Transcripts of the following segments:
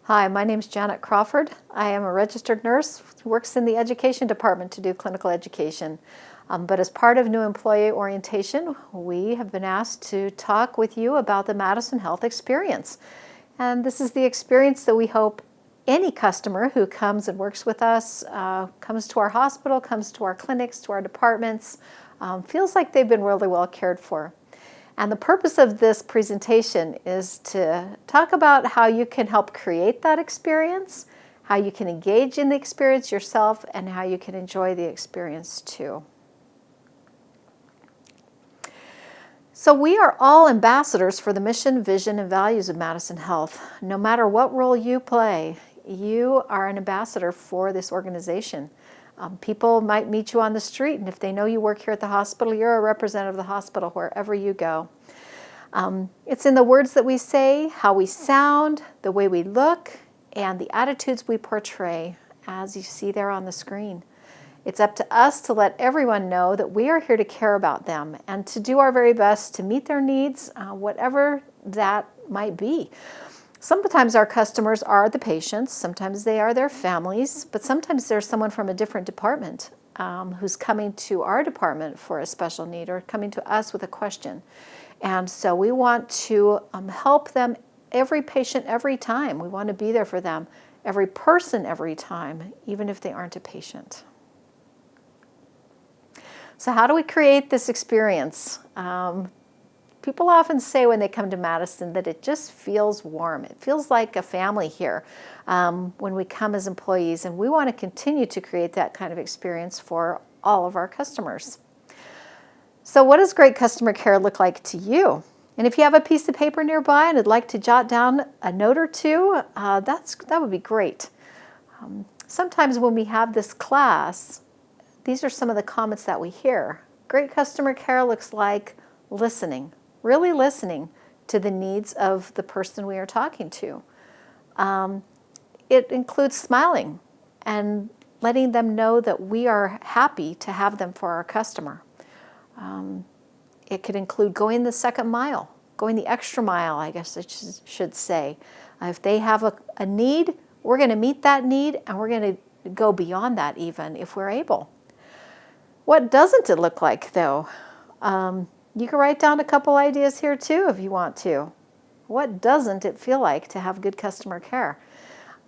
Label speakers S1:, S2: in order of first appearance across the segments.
S1: Hi, my name is Janet Crawford. I am a registered nurse who works in the education department to do clinical education. But as part of new employee orientation, we have been asked to talk with you about the Madison Health experience. And this is the experience that we hope any customer who comes and works with us, comes to our hospital, comes to our clinics, to our departments, feels like they've been really well cared for. And the purpose of this presentation is to talk about how you can help create that experience, how you can engage in the experience yourself, and how you can enjoy the experience too. So we are all ambassadors for the mission, vision, and values of Madison Health. No matter what role you play, you are an ambassador for this organization. People might meet you on the street, and if they know you work here at the hospital, you're a representative of the hospital wherever you go. It's in the words that we say, how we sound, the way we look, and the attitudes we portray, as you see there on the screen. It's up to us to let everyone know that we are here to care about them and to do our very best to meet their needs, whatever that might be. Sometimes our customers are the patients, sometimes they are their families, but sometimes there's someone from a different department who's coming to our department for a special need or coming to us with a question. And so we want to help them every patient every time. We want to be there for them, every person every time, even if they aren't a patient. So how do we create this experience? People often say when they come to Madison that it just feels warm. It feels like a family here when we come as employees, and we want to continue to create that kind of experience for all of our customers. So what does great customer care look like to you? And if you have a piece of paper nearby and would like to jot down a note or two, that would be great. Sometimes when we have this class, these are some of the comments that we hear. Great customer care looks like listening. Really listening to the needs of the person we are talking to. It includes smiling and letting them know that we are happy to have them for our customer. It could include going the second mile, going the extra mile, I guess I should say. If they have a need, we're going to meet that need, and we're going to go beyond that even if we're able. What doesn't it look like, though? You can write down a couple ideas here too if you want to. What doesn't it feel like to have good customer care?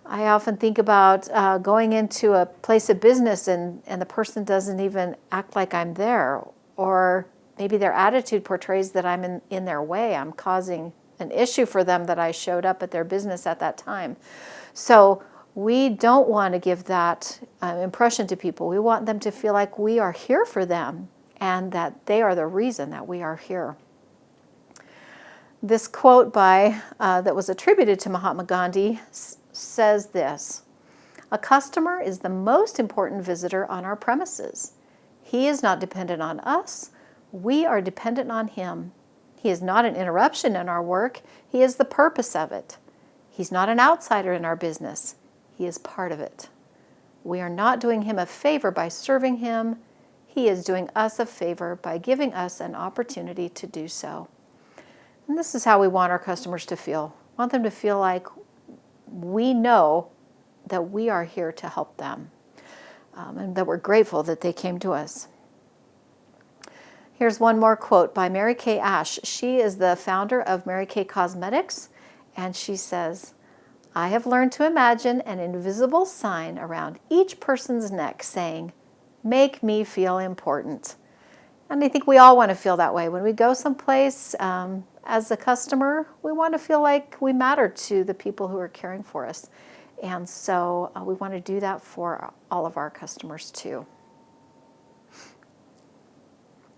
S1: I often think about going into a place of business and the person doesn't even act like I'm there, or maybe their attitude portrays that I'm in their way. I'm causing an issue for them that I showed up at their business at that time. So we don't want to give that impression to people. We want them to feel like we are here for them and that they are the reason that we are here. This quote that was attributed to Mahatma Gandhi says this: "A customer is the most important visitor on our premises. He is not dependent on us. We are dependent on him. He is not an interruption in our work. He is the purpose of it. He's not an outsider in our business. He is part of it. We are not doing him a favor by serving him. He is doing us a favor by giving us an opportunity to do so." And this is how we want our customers to feel. We want them to feel like we know that we are here to help them, and that we're grateful that they came to us. Here's one more quote by Mary Kay Ash. She is the founder of Mary Kay Cosmetics, and she says, "I have learned to imagine an invisible sign around each person's neck saying, 'Make me feel important.'" And I think we all want to feel that way. When we go someplace as a customer, we want to feel like we matter to the people who are caring for us. And so we want to do that for all of our customers too.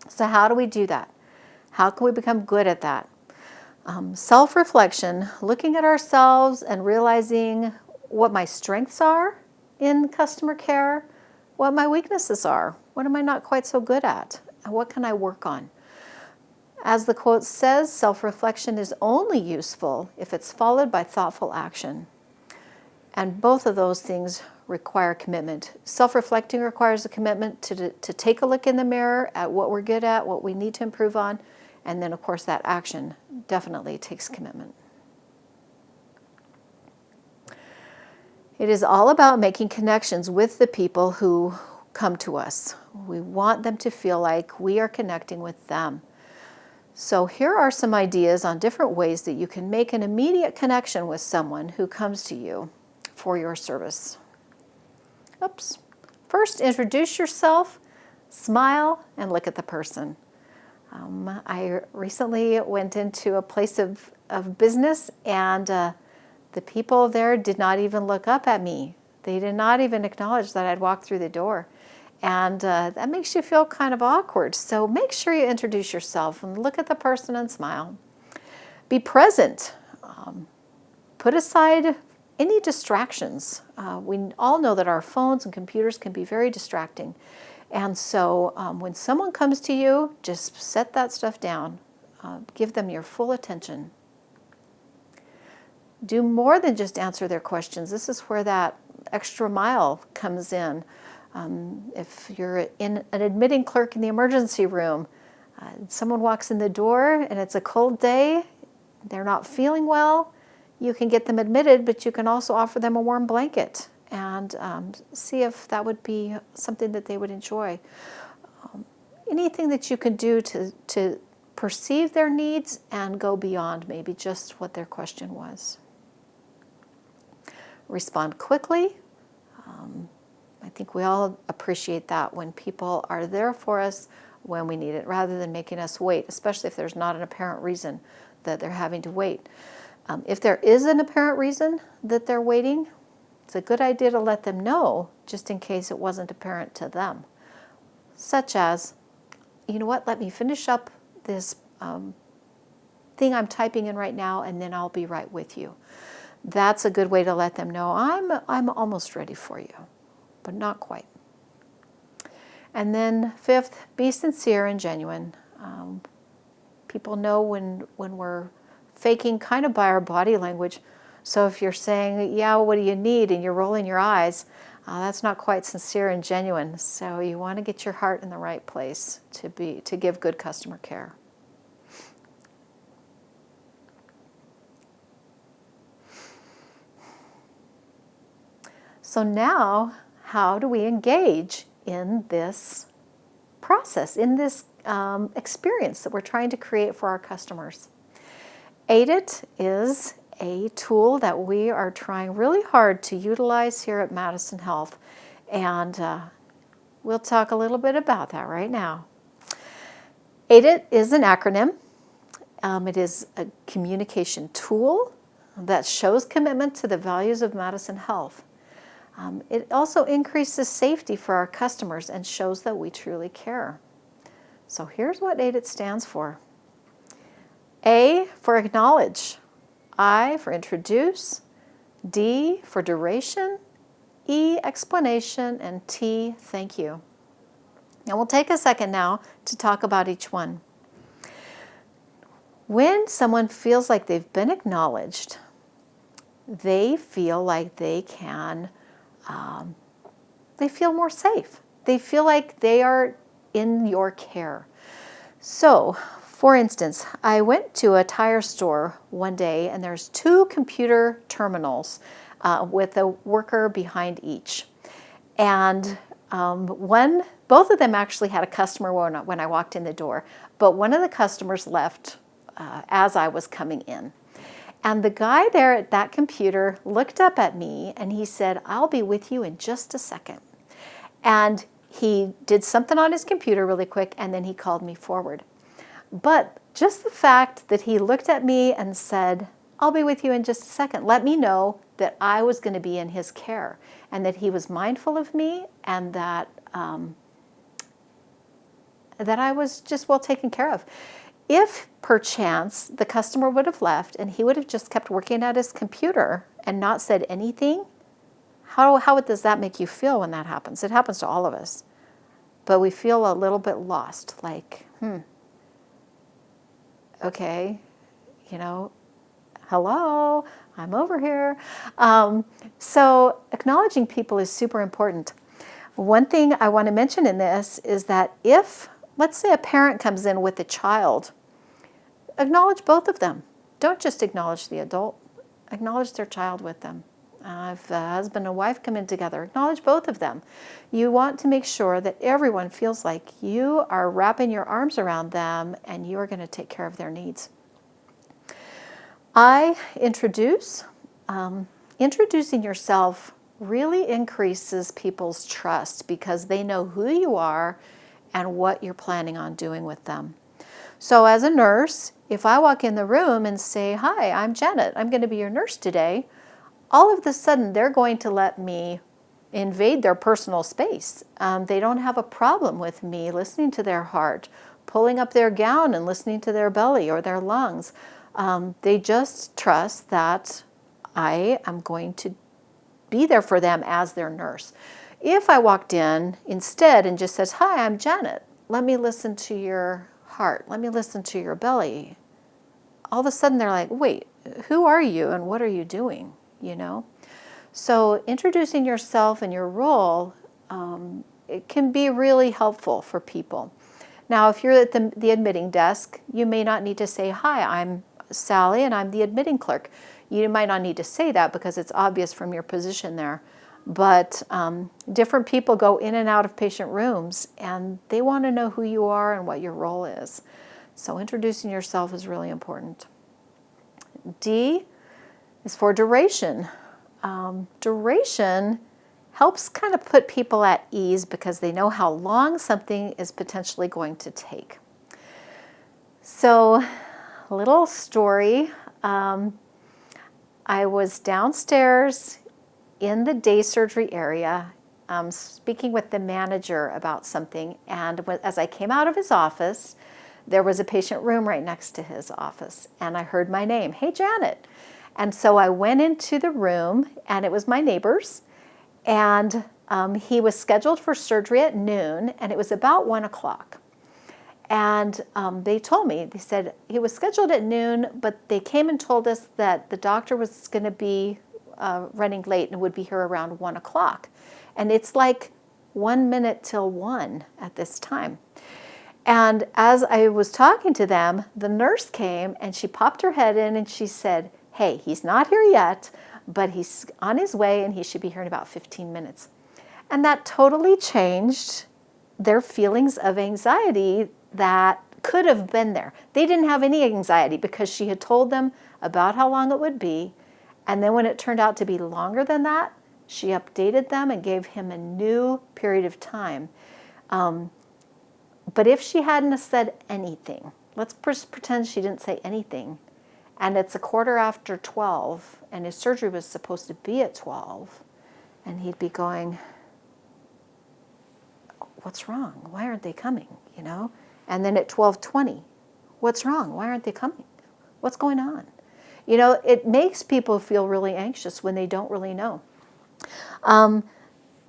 S1: So how do we do that? How can we become good at that? Self-reflection, looking at ourselves and realizing what my strengths are in customer care, what my weaknesses are, what am I not quite so good at, and what can I work on? As the quote says, self-reflection is only useful if it's followed by thoughtful action. And both of those things require commitment. Self-reflecting requires a commitment to take a look in the mirror at what we're good at, what we need to improve on, and then, of course, that action definitely takes commitment. It is all about making connections with the people who come to us. We want them to feel like we are connecting with them. So here are some ideas on different ways that you can make an immediate connection with someone who comes to you for your service. Oops. First, introduce yourself, smile, and look at the person. I recently went into a place of business, and the people there did not even look up at me. They did not even acknowledge that I'd walked through the door. And that makes you feel kind of awkward. So make sure you introduce yourself and look at the person and smile. Be present. Put aside any distractions. We all know that our phones and computers can be very distracting. And so when someone comes to you, just set that stuff down. Give them your full attention. Do more than just answer their questions. This is where that extra mile comes in. If you're an admitting clerk in the emergency room, someone walks in the door and it's a cold day, they're not feeling well, you can get them admitted, but you can also offer them a warm blanket and see if that would be something that they would enjoy. Anything that you can do to perceive their needs and go beyond maybe just what their question was. Respond quickly. I think we all appreciate that when people are there for us when we need it, rather than making us wait, especially if there's not an apparent reason that they're having to wait. If there is an apparent reason that they're waiting, it's a good idea to let them know, just in case it wasn't apparent to them. Such as, you know what, let me finish up this thing I'm typing in right now, and then I'll be right with you. That's a good way to let them know, I'm almost ready for you, but not quite. And then fifth, be sincere and genuine. People know when we're faking kind of by our body language. So if you're saying, yeah, what do you need? And you're rolling your eyes, that's not quite sincere and genuine. So you want to get your heart in the right place to give good customer care. So now, how do we engage in this process, in this experience that we're trying to create for our customers? AIDIT is a tool that we are trying really hard to utilize here at Madison Health, and we'll talk a little bit about that right now. AIDIT is an acronym. It is a communication tool that shows commitment to the values of Madison Health. It also increases safety for our customers and shows that we truly care. So here's what AIDIT stands for. A for acknowledge, I for introduce, D for duration, E explanation, and T thank you. Now we'll take a second now to talk about each one. When someone feels like they've been acknowledged, they feel like they feel more safe. They feel like they are in your care. So, for instance, I went to a tire store one day, and there's 2 computer terminals with a worker behind each. And both of them actually had a customer when I walked in the door, but one of the customers left as I was coming in. And the guy there at that computer looked up at me and he said, I'll be with you in just a second. And he did something on his computer really quick, and then he called me forward. But just the fact that he looked at me and said, I'll be with you in just a second, let me know that I was going to be in his care and that he was mindful of me, and that I was just well taken care of. If perchance the customer would have left and he would have just kept working at his computer and not said anything, how does that make you feel when that happens? It happens to all of us. But we feel a little bit lost, like, okay, hello, I'm over here. So acknowledging people is super important. One thing I want to mention in this is that if, let's say, a parent comes in with a child, acknowledge both of them. Don't just acknowledge the adult. Acknowledge their child with them. If a husband and wife come in together, acknowledge both of them. You want to make sure that everyone feels like you are wrapping your arms around them and you are going to take care of their needs. Introducing yourself really increases people's trust because they know who you are and what you're planning on doing with them. So as a nurse, if I walk in the room and say, "Hi, I'm Janet, I'm going to be your nurse today," all of a sudden they're going to let me invade their personal space. They don't have a problem with me listening to their heart, pulling up their gown and listening to their belly or their lungs. They just trust that I am going to be there for them as their nurse. If I walked in instead and just says, "Hi, I'm Janet. Let me listen to your heart. Let me listen to your belly." All of a sudden they're like, "Wait, who are you and what are you doing?" You know? So introducing yourself and your role, it can be really helpful for people. Now, if you're at the admitting desk, you may not need to say, "Hi, I'm Sally and I'm the admitting clerk." You might not need to say that because it's obvious from your position there. But different people go in and out of patient rooms and they want to know who you are and what your role is. So introducing yourself is really important. D is for duration. Duration helps kind of put people at ease because they know how long something is potentially going to take. So, a little story. I was downstairs in the day surgery area speaking with the manager about something, and as I came out of his office, there was a patient room right next to his office, and I heard my name, "Hey, Janet." And so I went into the room, and it was my neighbor's, and he was scheduled for surgery at noon, and it was about 1 o'clock. And they told me, they said he was scheduled at noon, but they came and told us that the doctor was going to be running late and would be here around 1 o'clock. And it's like 1 minute till 1 at this time. And as I was talking to them, the nurse came and she popped her head in and she said, "Hey, he's not here yet, but he's on his way and he should be here in about 15 minutes. And that totally changed their feelings of anxiety that could have been there. They didn't have any anxiety because she had told them about how long it would be. And then when it turned out to be longer than that, she updated them and gave him a new period of time. But if she hadn't said anything, let's pretend she didn't say anything, and it's 12:15, and his surgery was supposed to be at 12, and he'd be going, "What's wrong? Why aren't they coming?" You know? And then at 12:20, "What's wrong? Why aren't they coming? What's going on?" You know, it makes people feel really anxious when they don't really know.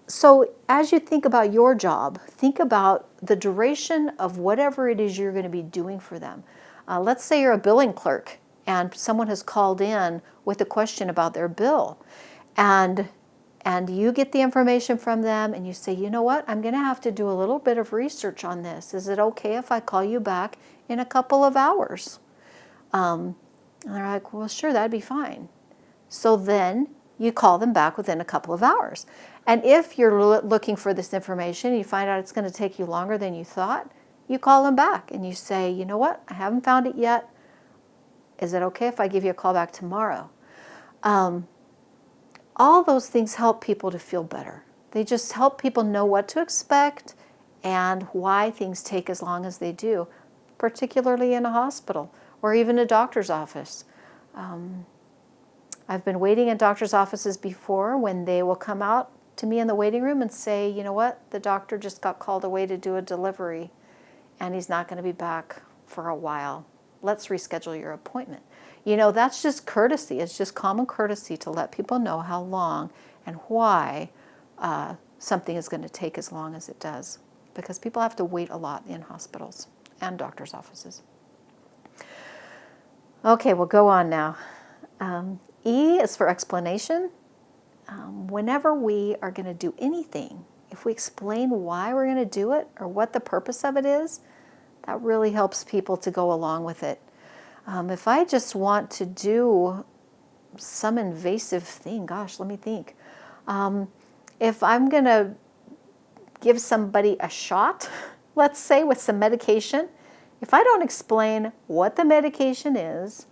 S1: So as you think about your job, think about the duration of whatever it is you're going to be doing for them. Let's say you're a billing clerk and someone has called in with a question about their bill. And you get the information from them and you say, "You know what, I'm going to have to do a little bit of research on this. Is it okay if I call you back in a couple of hours?" And they're like, "Well, sure, that'd be fine." So then you call them back within a couple of hours. And if you're looking for this information, you find out it's going to take you longer than you thought, you call them back and you say, "You know what, I haven't found it yet. Is it okay if I give you a call back tomorrow?" All those things help people to feel better. They just help people know what to expect and why things take as long as they do, particularly in a hospital or even a doctor's office. I've been waiting in doctor's offices before when they will come out to me in the waiting room and say, "You know what, the doctor just got called away to do a delivery and he's not going to be back for a while. Let's reschedule your appointment." You know, that's just courtesy. It's just common courtesy to let people know how long and why something is going to take as long as it does, because people have to wait a lot in hospitals and doctor's offices. Okay, we'll go on now. E is for explanation. Whenever we are going to do anything, if we explain why we're going to do it or what the purpose of it is, that really helps people to go along with it. If I just want to do some invasive thing. Gosh, let me think. If I'm going to give somebody a shot, let's say with some medication, if I don't explain what the medication is,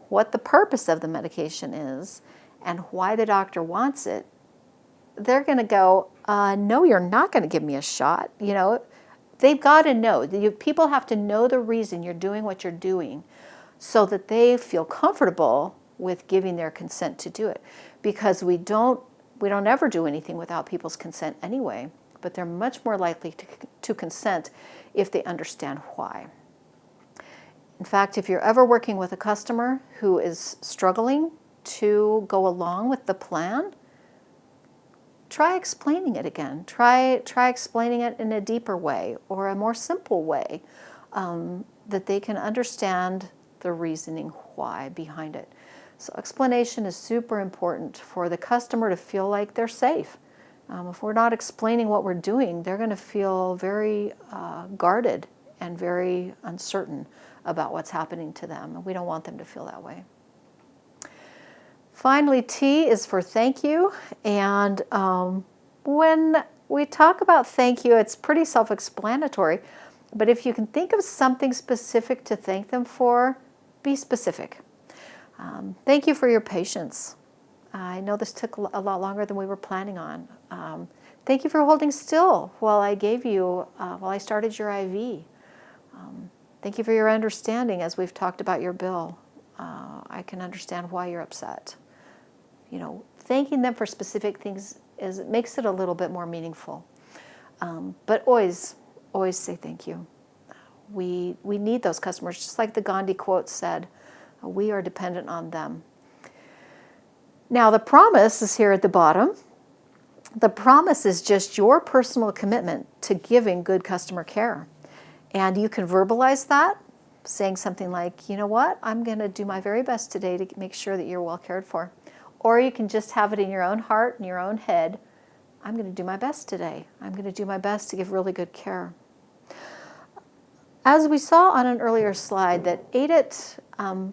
S1: what the purpose of the medication is, and why the doctor wants it, they're going to go, no, you're not going to give me a shot. You know, they've got to know. People have to know the reason you're doing what you're doing so that they feel comfortable with giving their consent to do it. Because we don't ever do anything without people's consent anyway, but they're much more likely to consent if they understand why. In fact, if you're ever working with a customer who is struggling to go along with the plan, try explaining it again. Try explaining it in a deeper way or a more simple way that they can understand the reasoning why behind it. So explanation is super important for the customer to feel like they're safe. If we're not explaining what we're doing, they're going to feel very guarded and very uncertain about what's happening to them. And we don't want them to feel that way. Finally, T is for thank you. And when we talk about thank you, it's pretty self-explanatory. But if you can think of something specific to thank them for, be specific. Thank you for your patience. I know this took a lot longer than we were planning on. Thank you for holding still while I started your IV. Thank you for your understanding as we've talked about your bill. I can understand why you're upset. You know, thanking them for specific things makes it a little bit more meaningful. But always say thank you. We need those customers, just like the Gandhi quote said. We are dependent on them. Now, the promise is here at the bottom. The promise is just your personal commitment to giving good customer care. And you can verbalize that, saying something like, you know what, I'm going to do my very best today to make sure that you're well cared for. Or you can just have it in your own heart and your own head. I'm going to do my best today. I'm going to do my best to give really good care. As we saw on an earlier slide, that AIDIT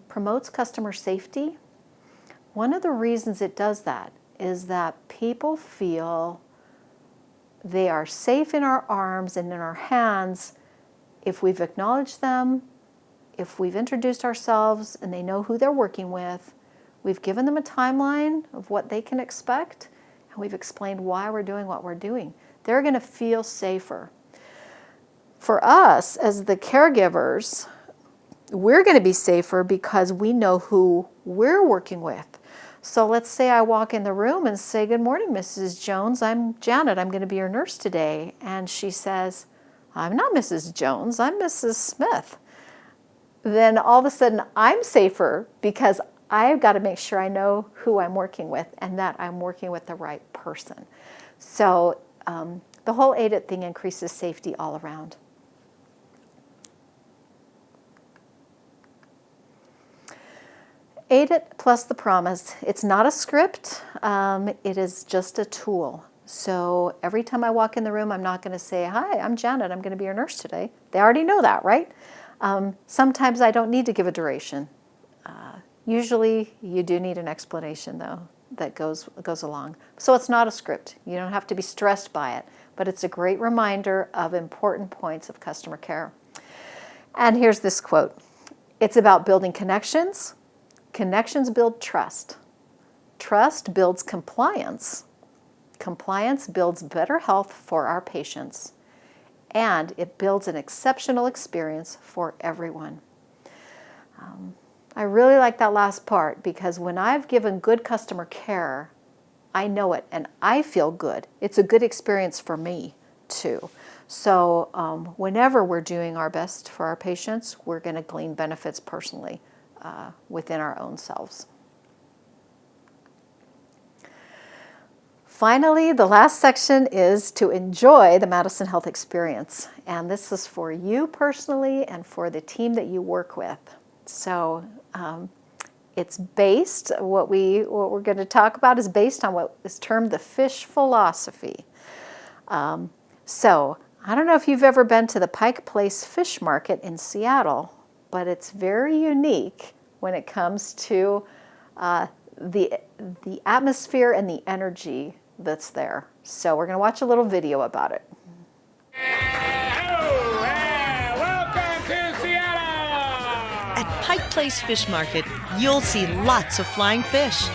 S1: promotes customer safety. One of the reasons it does that is that people feel they are safe in our arms and in our hands if we've acknowledged them, if we've introduced ourselves and they know who they're working with, we've given them a timeline of what they can expect, and we've explained why we're doing what we're doing. They're going to feel safer. For us, as the caregivers, we're going to be safer because we know who we're working with. So let's say I walk in the room and say, good morning, Mrs. Jones. I'm Janet. I'm going to be your nurse today. And she says, I'm not Mrs. Jones. I'm Mrs. Smith. Then all of a sudden I'm safer because I've got to make sure I know who I'm working with and that I'm working with the right person. So the whole AIDIT thing increases safety all around. AIDIT plus the promise. It's not a script. It is just a tool. So every time I walk in the room, I'm not going to say, hi, I'm Janet. I'm going to be your nurse today. They already know that, right? Sometimes I don't need to give a duration. Usually you do need an explanation, though, that goes along. So it's not a script. You don't have to be stressed by it. But it's a great reminder of important points of customer care. And here's this quote. It's about building connections. Connections build trust. Trust builds compliance. Compliance builds better health for our patients. And it builds an exceptional experience for everyone. I really like that last part because when I've given good customer care, I know it and I feel good. It's a good experience for me too. So whenever we're doing our best for our patients, we're going to glean benefits personally within our own selves. Finally, the last section is to enjoy the Madison Health experience. And this is for you personally and for the team that you work with. So it's based, what we're going to talk about is based on what is termed the fish philosophy. So I don't know if you've ever been to the Pike Place Fish Market in Seattle, but it's very unique when it comes to the atmosphere and the energy that's there. So we're going to watch a little video about it.
S2: Welcome to Seattle!
S3: At Pike Place Fish Market, you'll see lots of flying fish.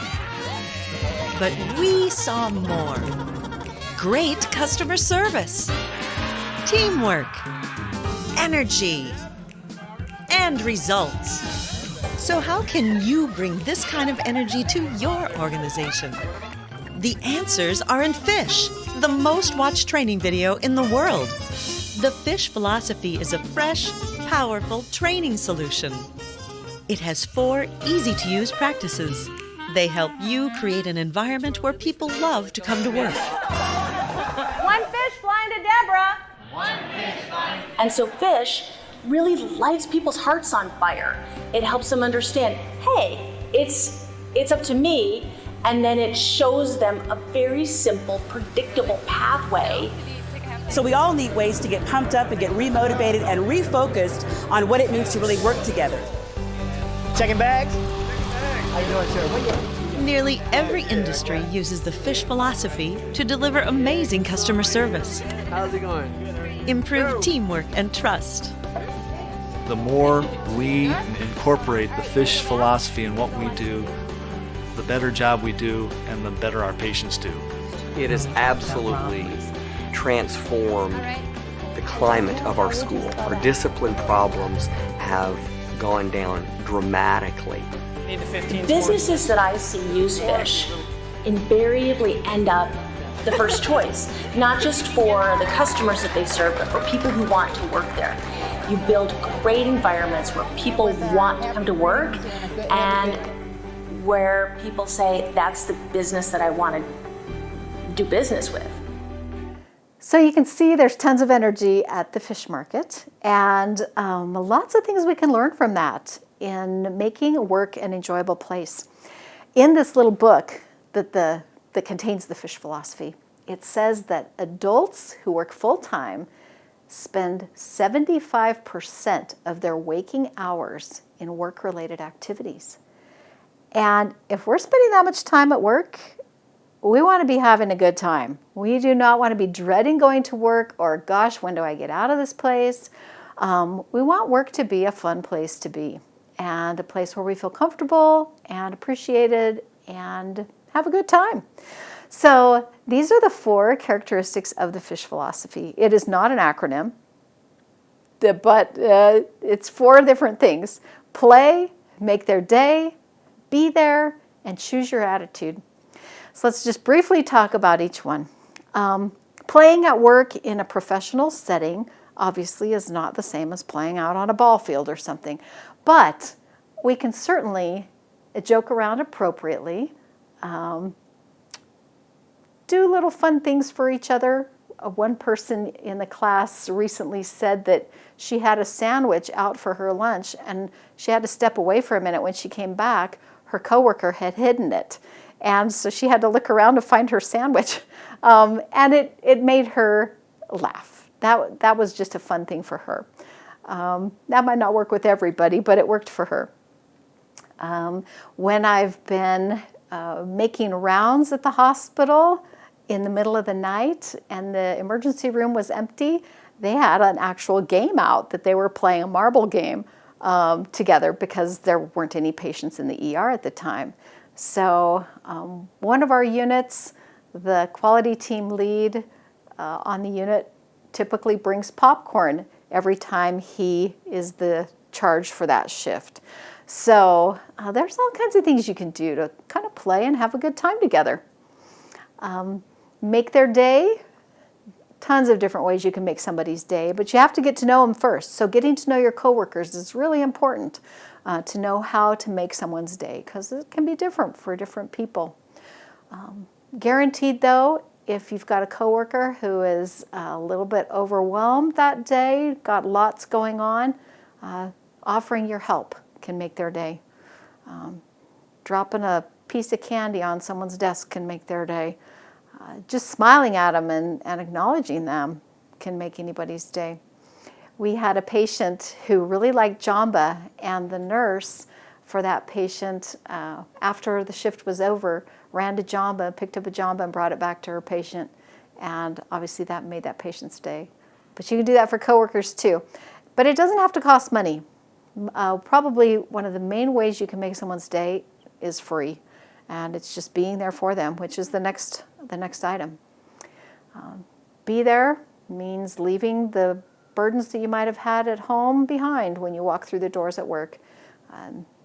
S3: But we saw more. Great customer service, teamwork, energy, and results. So how can you bring this kind of energy to your organization? The answers are in Fish, the most watched training video in the world. The Fish philosophy is a fresh, powerful training solution. It has 4 easy-to-use practices. They help you create an environment where people love to come to work.
S4: One fish flying to Deborah. One fish flying. And so Fish really lights people's hearts on fire. It helps them understand, hey, it's up to me, and then it shows them a very simple, predictable pathway.
S5: So we all need ways to get pumped up and get remotivated and refocused on what it means to really work together.
S6: Checking bags? How you doing, sir?
S3: Nearly every industry uses the Fish philosophy to deliver amazing customer service,
S6: How's it going?
S3: improve teamwork and trust.
S7: The more we incorporate the Fish philosophy in what we do, the better job we do and the better our patients do.
S8: It has absolutely transformed the climate of our school. Our discipline problems have gone down dramatically.
S6: Need the 15.
S4: Businesses that I see use Fish invariably end up the first choice, not just for the customers that they serve, but for people who want to work there. You build great environments where people want to come to work and where people say, that's the business that I want to do business with.
S1: So you can see there's tons of energy at the fish market, and lots of things we can learn from that in making work an enjoyable place. In this little book that contains the Fish philosophy, it says that adults who work full-time spend 75% of their waking hours in work-related activities. And if we're spending that much time at work, we want to be having a good time. We do not want to be dreading going to work or, gosh, when do I get out of this place? We want work to be a fun place to be and a place where we feel comfortable and appreciated and have a good time. So these are the 4 characteristics of the Fish philosophy. It is not an acronym, but it's 4 different things. Play, make their day, be there, and choose your attitude. So let's just briefly talk about each one. Playing at work in a professional setting obviously is not the same as playing out on a ball field or something, but we can certainly joke around appropriately, do little fun things for each other. One person in the class recently said that she had a sandwich out for her lunch and she had to step away for a minute. When she came back, her coworker had hidden it. And so she had to look around to find her sandwich. And it made her laugh. That was just a fun thing for her. That might not work with everybody, but it worked for her. When I've been making rounds at the hospital in the middle of the night and the emergency room was empty, they had an actual game out that they were playing, a marble game together, because there weren't any patients in the ER at the time. So one of our units, the quality team lead on the unit, typically brings popcorn every time he is the charge for that shift. So there's all kinds of things you can do to kind of play and have a good time together. Make their day. Tons of different ways you can make somebody's day, but you have to get to know them first. So getting to know your coworkers is really important to know how to make someone's day, because it can be different for different people. Guaranteed though, if you've got a coworker who is a little bit overwhelmed that day, got lots going on, offering your help can make their day. Dropping a piece of candy on someone's desk can make their day. Just smiling at them and acknowledging them can make anybody's day. We had a patient who really liked Jamba, and the nurse for that patient after the shift was over, ran to Jamba, picked up a Jamba and brought it back to her patient. And obviously that made that patient's day. But you can do that for coworkers too. But it doesn't have to cost money. Probably one of the main ways you can make someone's day is free. And it's just being there for them, which is the next item. Be there means leaving the burdens that you might have had at home behind when you walk through the doors at work.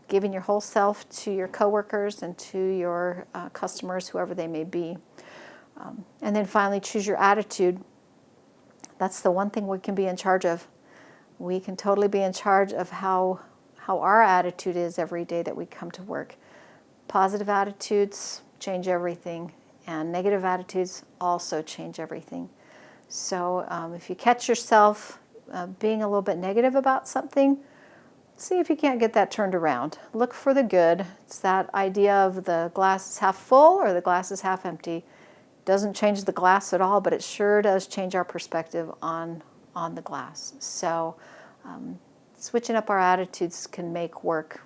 S1: Giving your whole self to your coworkers and to your customers, whoever they may be. And then finally, choose your attitude. That's the one thing we can be in charge of. We can totally be in charge of how our attitude is every day that we come to work. Positive attitudes change everything, and negative attitudes also change everything. So if you catch yourself being a little bit negative about something, see if you can't get that turned around. Look for the good. It's that idea of the glass is half full or the glass is half empty. Doesn't change the glass at all, but it sure does change our perspective on the glass. So switching up our attitudes can make work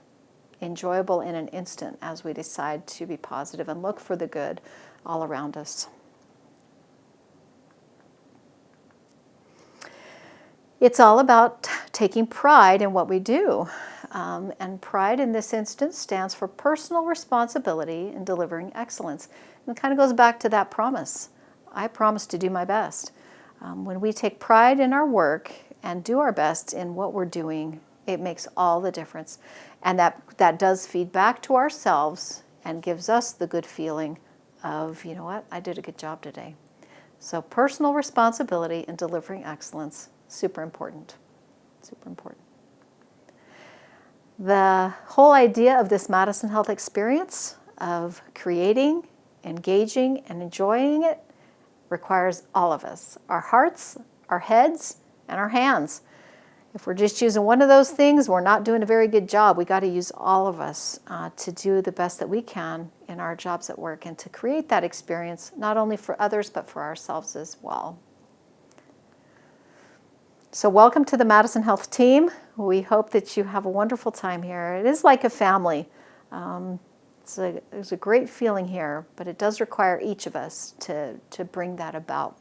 S1: enjoyable in an instant as we decide to be positive and look for the good all around us. It's all about taking pride in what we do. And pride in this instance stands for personal responsibility in delivering excellence. And it kind of goes back to that promise. I promise to do my best. When we take pride in our work and do our best in what we're doing, it makes all the difference. And that does feed back to ourselves and gives us the good feeling of, you know what, I did a good job today. So personal responsibility in delivering excellence, super important. Super important. The whole idea of this Madison Health experience of creating, engaging, and enjoying it requires all of us. Our hearts, our heads, and our hands. If we're just using one of those things, we're not doing a very good job. We got to use all of us to do the best that we can in our jobs at work and to create that experience, not only for others, but for ourselves as well. So welcome to the Madison Health team. We hope that you have a wonderful time here. It is like a family. It's a great feeling here, but it does require each of us to bring that about.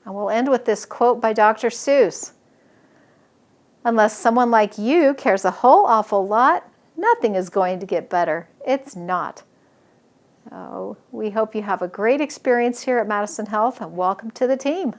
S1: And we'll end with this quote by Dr. Seuss. Unless someone like you cares a whole awful lot, nothing is going to get better. It's not. We hope you have a great experience here at Madison Health, and welcome to the team.